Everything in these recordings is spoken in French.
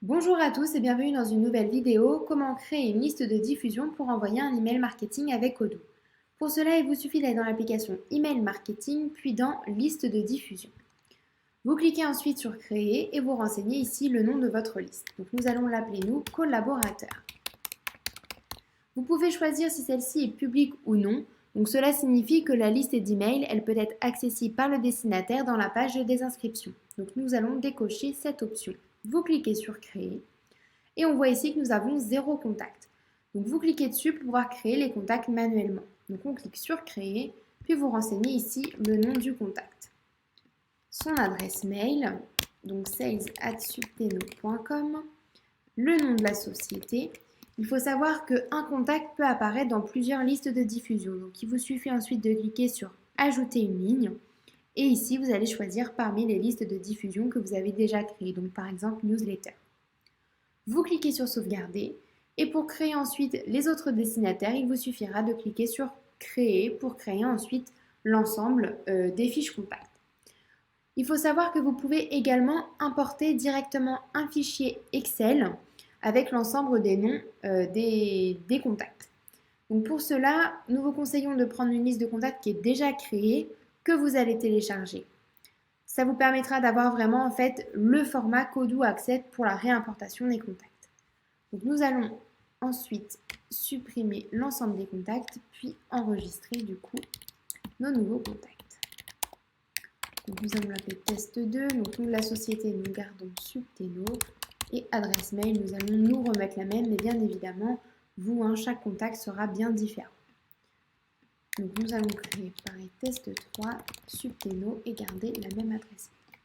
Bonjour à tous et bienvenue dans une nouvelle vidéo, comment créer une liste de diffusion pour envoyer un email marketing avec Odoo. Pour cela, il vous suffit d'aller dans l'application Email Marketing puis dans Liste de diffusion. Vous cliquez ensuite sur Créer et vous renseignez ici le nom de votre liste. Donc nous allons l'appeler nous Collaborateurs. Vous pouvez choisir si celle-ci est publique ou non. Donc cela signifie que la liste d'emails, elle peut être accessible par le destinataire dans la page de désinscription. Donc nous allons décocher cette option. Vous cliquez sur Créer et on voit ici que nous avons 0 contact. Donc vous cliquez dessus pour pouvoir créer les contacts manuellement. Donc on clique sur Créer, puis vous renseignez ici le nom du contact. Son adresse mail, donc sales@subteno.com, le nom de la société. Il faut savoir qu'un contact peut apparaître dans plusieurs listes de diffusion. Donc il vous suffit ensuite de cliquer sur Ajouter une ligne. Et ici, vous allez choisir parmi les listes de diffusion que vous avez déjà créées. Donc par exemple, newsletter. Vous cliquez sur Sauvegarder. Et pour créer ensuite les autres destinataires, il vous suffira de cliquer sur Créer pour créer ensuite l'ensemble des fiches contacts. Il faut savoir que vous pouvez également importer directement un fichier Excel avec l'ensemble des noms des contacts. Donc pour cela, nous vous conseillons de prendre une liste de contacts qui est déjà créée, que vous allez télécharger. Ça vous permettra d'avoir vraiment en fait le format qu'Odoo accepte pour la réimportation des contacts. Donc nous allons ensuite supprimer l'ensemble des contacts, puis enregistrer du coup nos nouveaux contacts. Donc nous allons l'appeler test 2, donc nous la société nous gardons Subteno et adresse mail nous allons nous remettre la même, mais bien évidemment vous, chaque contact sera bien différent. Donc nous allons créer pareil test 3, Subteno et garder la même adresse mail.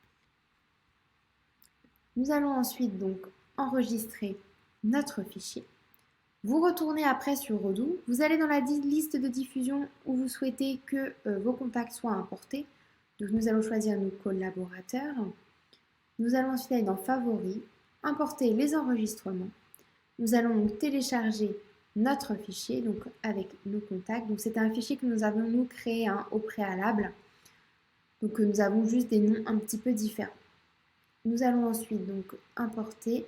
Nous allons ensuite donc enregistrer notre fichier. Vous retournez après sur Odoo, vous allez dans la liste de diffusion où vous souhaitez que vos contacts soient importés. Donc nous allons choisir nos collaborateurs. Nous allons ensuite aller dans Favoris, importer les enregistrements. Nous allons donc télécharger notre fichier donc avec nos contacts. Donc c'est un fichier que nous avons nous créé au préalable. Donc nous avons juste des noms un petit peu différents. Nous allons ensuite donc importer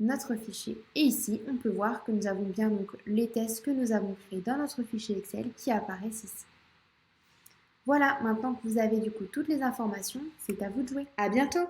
notre fichier. Et ici, on peut voir que nous avons bien donc les tests que nous avons créés dans notre fichier Excel qui apparaissent ici. Voilà, maintenant que vous avez du coup toutes les informations, c'est à vous de jouer. À bientôt!